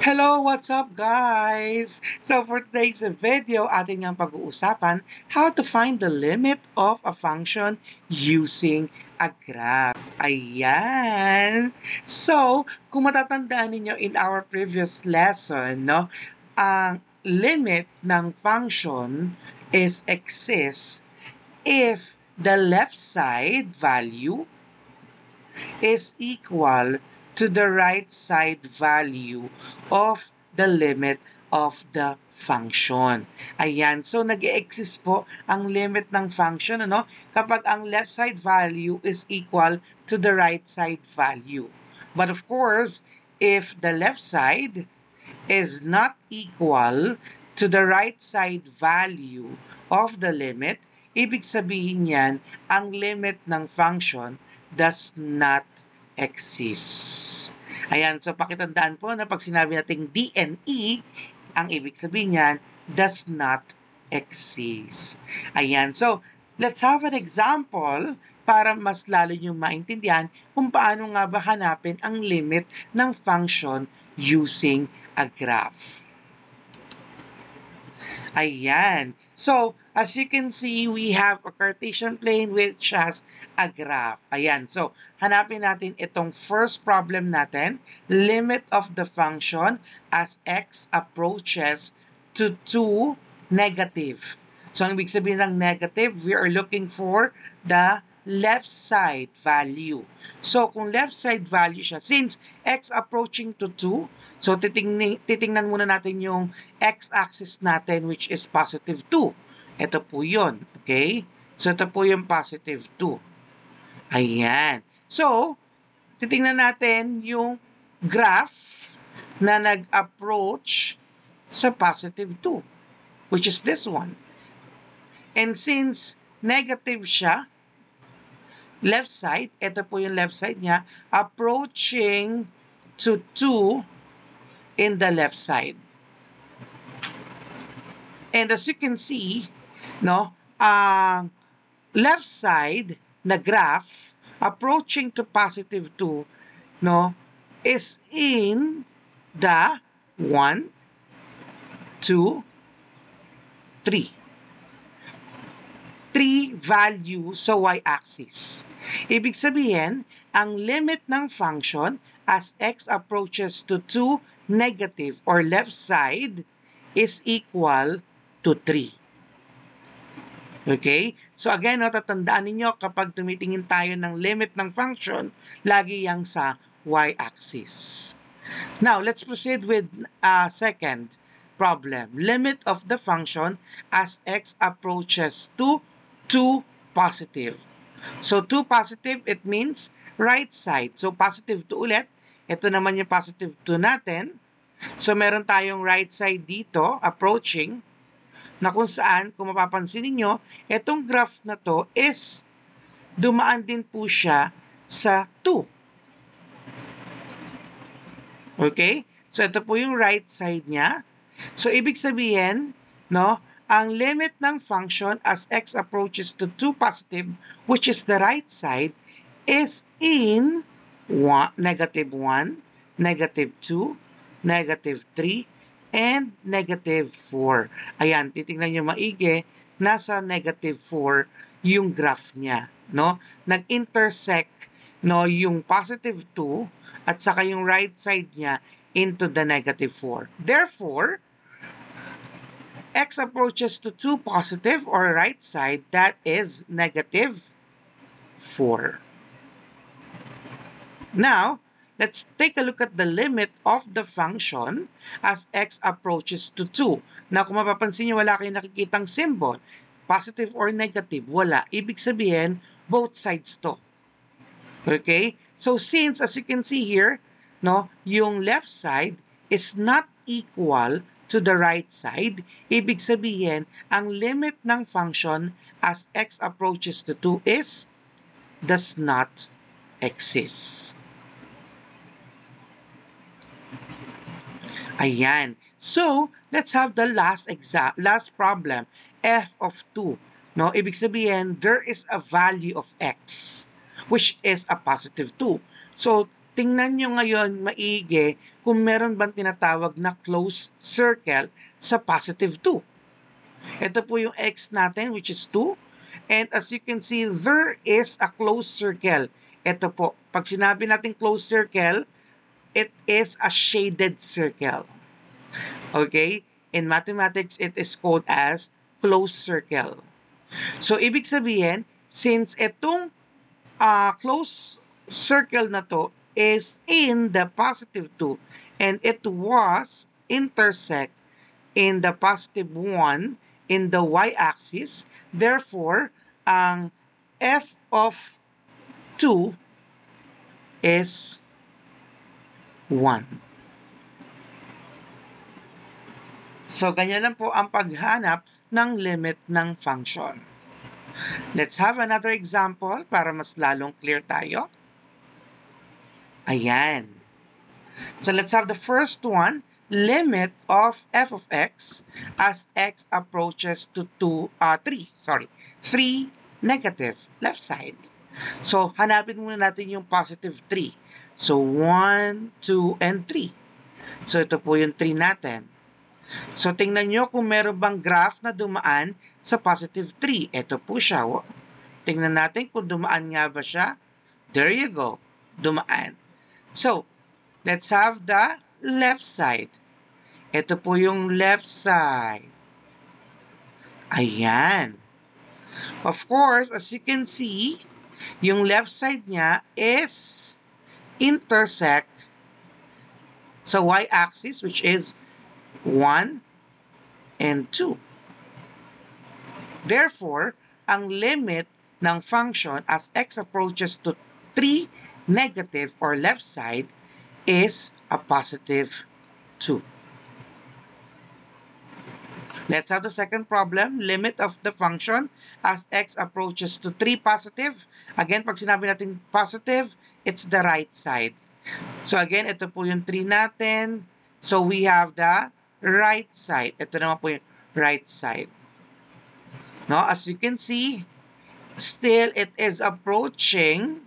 Hello, what's up guys? So for today's video, atin ngang pag-uusapan how to find the limit of a function using a graph. Ayan! So, kung matatandaan ninyo in our previous lesson, no, ang limit ng function is exists if the left side value is equal to the right side value of the limit of the function. Ayan. So, nag-exist po ang limit ng function, ano? Kapag ang left side value is equal to the right side value. But of course, if the left side is not equal to the right side value of the limit, ibig sabihin yan, ang limit ng function does not exist. Ayan, so pakitandaan po na pag sinabi nating DNE, ang ibig sabihin niyan, does not exist. Ayan, so let's have an example para mas lalo nyo maintindihan kung paano nga ba hanapin ang limit ng function using a graph. Ayan. So, as you can see, we have a Cartesian plane which has a graph. Ayan. So, hanapin natin itong first problem natin. Limit of the function as x approaches to 2 negative. So, ang ibig sabihin ng negative, we are looking for the left side value. So, kung left side value siya, since x approaching to 2, so titingnan muna natin yung x-axis natin which is positive 2. Ito po yun. Okay? So, ito po yung positive 2. Ayan. So, titingnan natin yung graph na nag-approach sa positive 2, which is this one. And since negative siya, left side, ito po yung left side niya, approaching to 2 in the left side. And as you can see, no, left side na graph approaching to positive 2, no, is in the 1, 2, 3. 3 value sa y-axis. Ibig sabihin, ang limit ng function as x approaches to 2 negative or left side is equal to 3. Okay? So again, no, tatandaan ninyo kapag tumitingin tayo ng limit ng function, lagi yang sa y-axis. Now, let's proceed with second problem. Limit of the function as x approaches to 2 positive. So 2 positive, it means right side. So positive 2 ulit. Ito naman yung positive 2 natin. So, meron tayong right side dito, approaching, na kung saan, kung mapapansin niyo, itong graph na to is dumaan din po siya sa 2. Okay? So, ito po yung right side niya. So, ibig sabihin, no, ang limit ng function as x approaches to 2 positive, which is the right side, is in negative 1, negative 2, negative 3, and negative 4. Ayan, titingnan nyo maigi, nasa negative 4 yung graph niya. No? Nag-intersect, no, yung positive 2 at saka yung right side niya into the negative 4. Therefore, x approaches to 2 positive or right side, that is negative 4. Now, let's take a look at the limit of the function as x approaches to 2. Now, kung mapapansin nyo, wala kayong nakikitang symbol, positive or negative, wala. Ibig sabihin, both sides to. Okay? So, since, as you can see here, no, yung left side is not equal to the right side, ibig sabihin, ang limit ng function as x approaches to 2 does not exist. Ayan. So, let's have the last problem, f of 2. No, ibig sabihin, there is a value of x, which is a positive 2. So, tingnan nyo ngayon maigi kung meron bang tinatawag na closed circle sa positive 2. Ito po yung x natin, which is 2. And as you can see, there is a closed circle. Ito po, pag sinabi natin closed circle, it is a shaded circle. Okay? In mathematics, it is called as closed circle. So, ibig sabihin, since itong closed circle na to is in the positive 2 and it was intersect in the positive 1 in the y-axis, therefore, ang f of 2 is 1. So, ganyan lang po ang paghanap ng limit ng function. Let's have another example para mas lalong clear tayo. Ayan. So, let's have the first one, limit of f of x as x approaches to 3 negative, left side. So, hanapin muna natin yung positive 3. So, 1, 2, and 3. So, ito po yung 3 natin. So, tingnan nyo kung meron bang graph na dumaan sa positive 3. Ito po siya. Tingnan natin kung dumaan nga ba siya. There you go. Dumaan. So, let's have the left side. Ito po yung left side. Ayan. Of course, as you can see, yung left side niya is intersect sa y-axis, which is 1 and 2. Therefore, ang limit ng function as x approaches to 3 negative or left side is a positive 2. Let's have the second problem, limit of the function as x approaches to 3 positive. Again, pag sinabi natin positive, it's the right side. So again, ito po yung 3 natin. So we have the right side. Ito naman po yung right side. No, as you can see, still it is approaching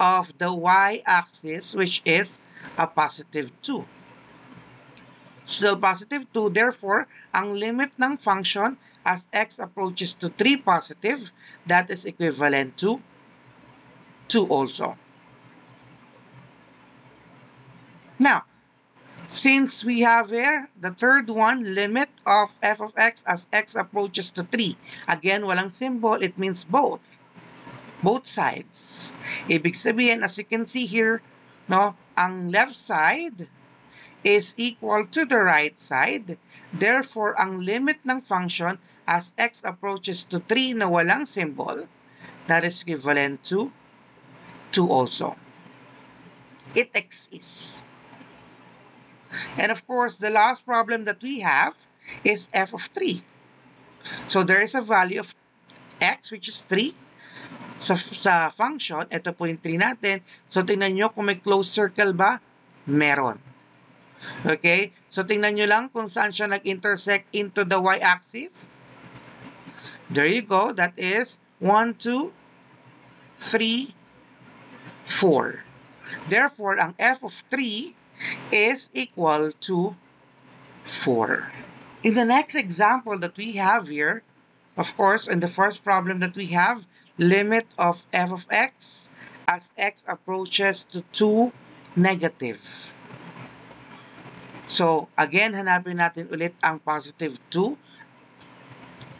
of the y-axis, which is a positive 2. Still positive 2, therefore, ang limit ng function as x approaches to 3 positive, that is equivalent to 2 also. Now, since we have here the third one, limit of f of x as x approaches to 3. Again, walang symbol, it means both. Both sides. Ibig sabihin, as you can see here, no, ang left side is equal to the right side. Therefore, ang limit ng function as x approaches to 3 na walang symbol, that is equivalent to 2 also. It exists. And of course, the last problem that we have is f of 3. So there is a value of x, which is 3. Sa function, ito po yung 3 natin. So tingnan nyo kung may closed circle ba? Meron. Okay? So tingnan nyo lang kung saan siya nag-intersect into the y-axis. There you go. That is 1, 2, 3, 4. Therefore, ang f of 3 is equal to 4. In the next example that we have here, of course, in the first problem that we have, limit of f of x as x approaches to 2 negative. So, again, hanapin natin ulit ang positive 2.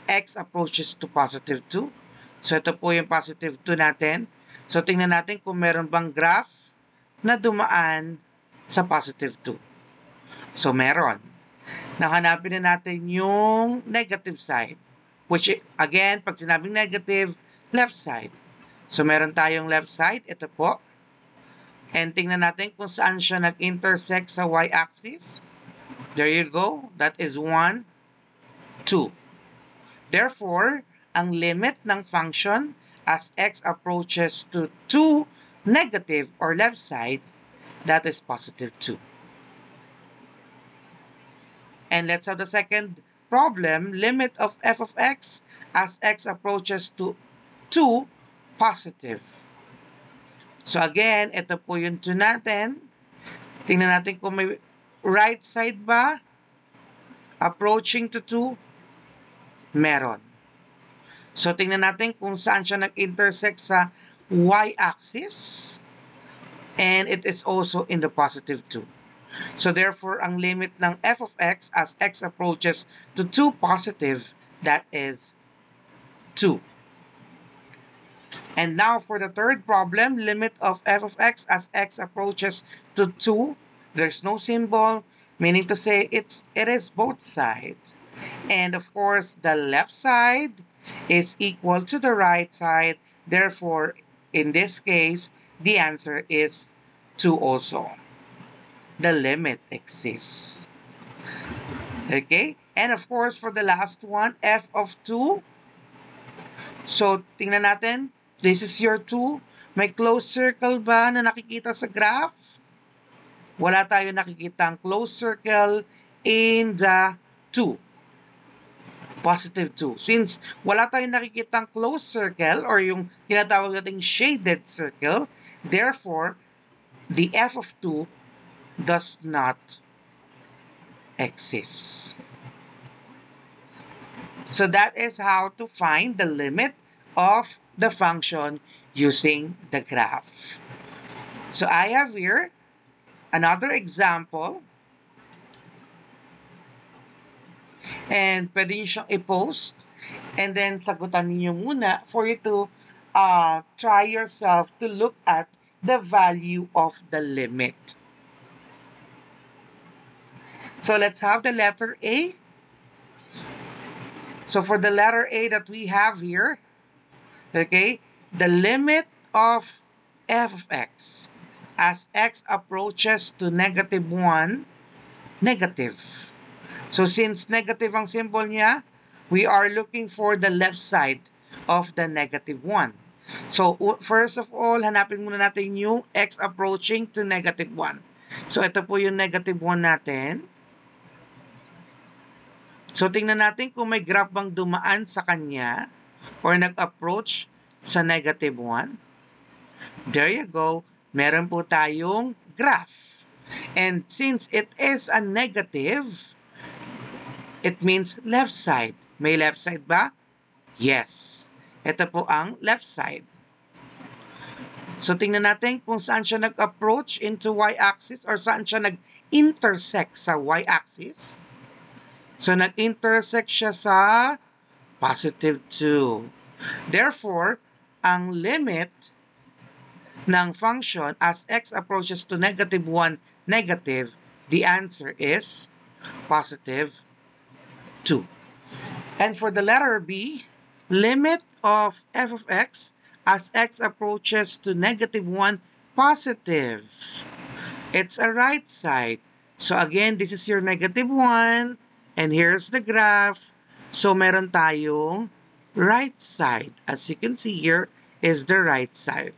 X approaches to positive 2. So, ito po yung positive 2 natin. So, tingnan natin kung meron bang graph na dumaan sa positive 2. So, meron. Now, hanapin na natin yung negative side. Which, again, pag sinabing negative, left side. So, meron tayong left side. Ito po. And tingnan natin kung saan siya nag-intersect sa y-axis. There you go. That is 1, 2. Therefore, ang limit ng function as x approaches to 2 negative or left side, that is positive 2. And let's have the second problem, limit of f of x as x approaches to 2 positive. So again, ito po yung 2 natin. Tingnan natin kung may right side ba approaching to 2. Meron. So, tingnan natin kung saan siya nag-intersect sa y-axis. And it is also in the positive 2. So, therefore, ang limit ng f of x as x approaches to 2 positive, that is 2. And now, for the third problem, limit of f of x as x approaches to 2. There's no symbol, meaning to say it is both sides. And of course, the left side is equal to the right side. Therefore, in this case, the answer is 2 also. The limit exists. Okay? And of course, for the last one, f of 2. So, tingnan natin. This is your 2. May closed circle ba na nakikita sa graph? Wala tayo nakikita ang closed circle in the 2. Positive 2. Since wala tayong nakikitang closed circle or yung tinatawag nating shaded circle, therefore, the f of 2 does not exist. So that is how to find the limit of the function using the graph. So I have here another example. And pwede nyo siyang i-post. And then, sagutan niyo muna for you to try yourself to look at the value of the limit. So, let's have the letter A. So, for the letter A that we have here, okay, the limit of f of x as x approaches to negative 1, negative. So, since negative ang symbol niya, we are looking for the left side of the negative 1. So, first of all, hanapin muna natin yung x approaching to negative 1. So, ito po yung negative 1 natin. So, tingnan natin kung may graph bang dumaan sa kanya or nag-approach sa negative 1. There you go. Meron po tayong graph. And since it is a negative, it means left side. May left side ba? Yes. Ito po ang left side. So, tingnan natin kung saan siya nag-approach into y-axis or saan siya nag-intersect sa y-axis. So, nag-intersect siya sa positive 2. Therefore, ang limit ng function as x approaches to negative 1, negative, the answer is positive 2. And for the letter B, limit of f of x as x approaches to negative 1, positive. It's a right side. So again, this is your negative 1, and here's the graph. So meron tayong right side. As you can see here, is the right side.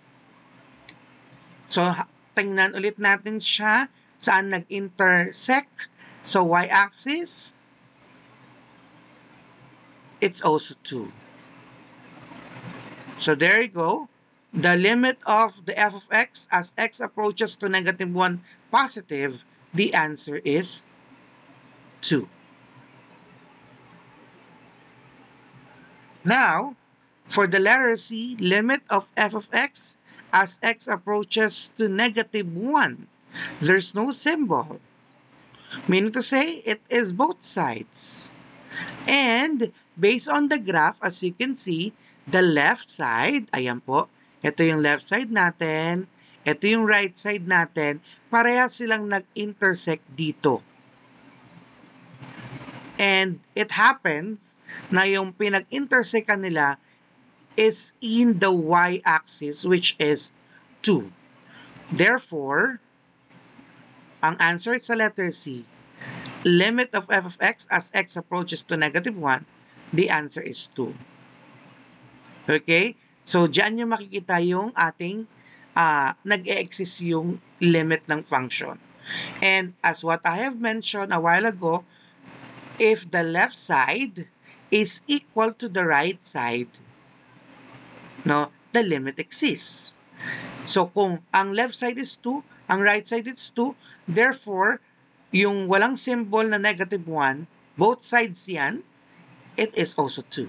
So tingnan ulit natin siya saan nag-intersect. So y-axis, it's also 2. So there you go. The limit of the f of x as x approaches to negative 1, positive, the answer is 2. Now, for the letter C, limit of f of x as x approaches to negative 1. There's no symbol. Meaning to say, it is both sides. And based on the graph, as you can see, the left side, ayan po, ito yung left side natin, ito yung right side natin, parehas silang nag-intersect dito. And it happens na yung pinag-intersect nila is in the y-axis, which is 2. Therefore, ang answer sa letter C, limit of f of x as x approaches to negative 1, the answer is 2. Okay? So, dyan yung makikita yung ating nag-e-exist yung limit ng function. And as what I have mentioned a while ago, if the left side is equal to the right side, no, the limit exists. So, kung ang left side is 2, Ang right side is 2. Therefore, yung walang symbol na negative 1, both sides yan, it is also 2.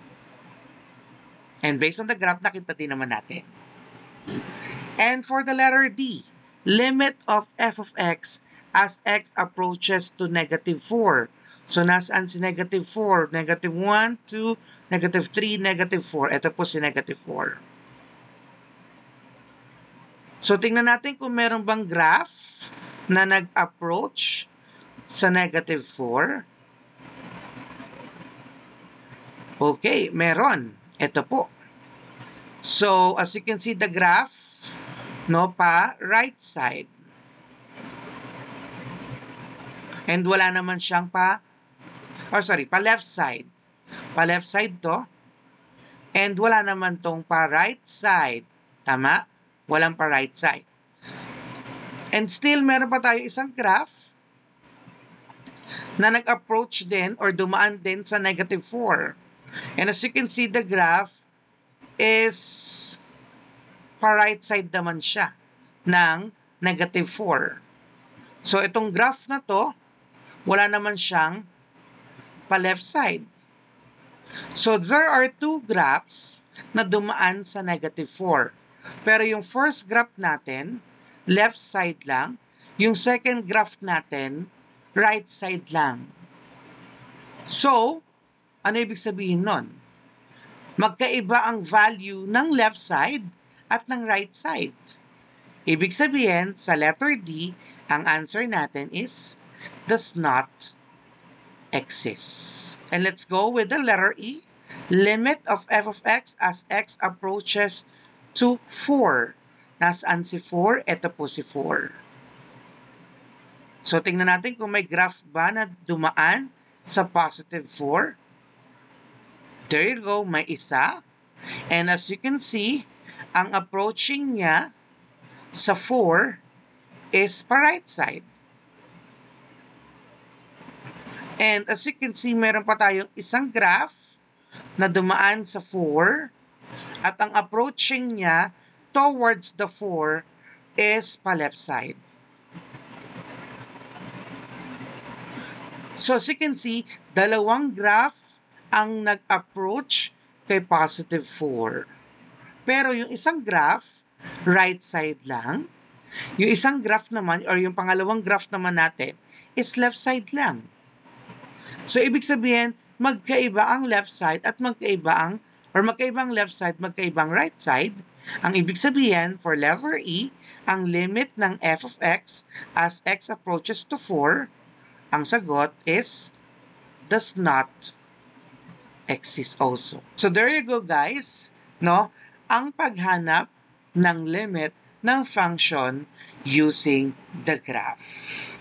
And based on the graph, nakita din naman natin. And for the letter D, limit of f of x as x approaches to negative 4. So, nasaan si negative 4? Negative 1, 2, negative 3, negative 4. Ito po si negative 4. So, tingnan natin kung meron bang graph na nag-approach sa negative 4. Okay, meron. Ito po. So, as you can see the graph, no, pa right side. And wala naman siyang pa left side. Pa left side to. And wala naman tong pa right side. Tama? Walang pa right side. And still, meron pa tayo isang graph na nag-approach din or dumaan din sa negative 4. And as you can see, the graph is pa right side naman siya ng negative 4. So, itong graph na to, wala naman siyang pa left side. So, there are two graphs na dumaan sa negative 4. Pero yung first graph natin, left side lang. Yung second graph natin, right side lang. So, ano ibig sabihin nun? Magkaiba ang value ng left side at ng right side. Ibig sabihin, sa letter D, ang answer natin is does not exist. And let's go with the letter E. Limit of f of x as x approaches to 4. Nasaan si 4? Ito po si 4. So, tingnan natin kung may graph ba na dumaan sa positive 4. There you go, may isa. And as you can see, ang approaching niya sa 4 is pa right side. And as you can see, meron pa tayong isang graph na dumaan sa 4 at ang approaching niya towards the 4 is pa left side. So as you can see, dalawang graph ang nag-approach kay positive 4. Pero yung isang graph, right side lang. Yung isang graph naman, or yung pangalawang graph naman natin, is left side lang. So ibig sabihin, magkaiba ang left side at magkaibang left side, magkaibang right side. Ang ibig sabihin, for letter E, ang limit ng f of x as x approaches to 4, ang sagot is does not exist also. So there you go guys, no? Ang paghanap ng limit ng function using the graph.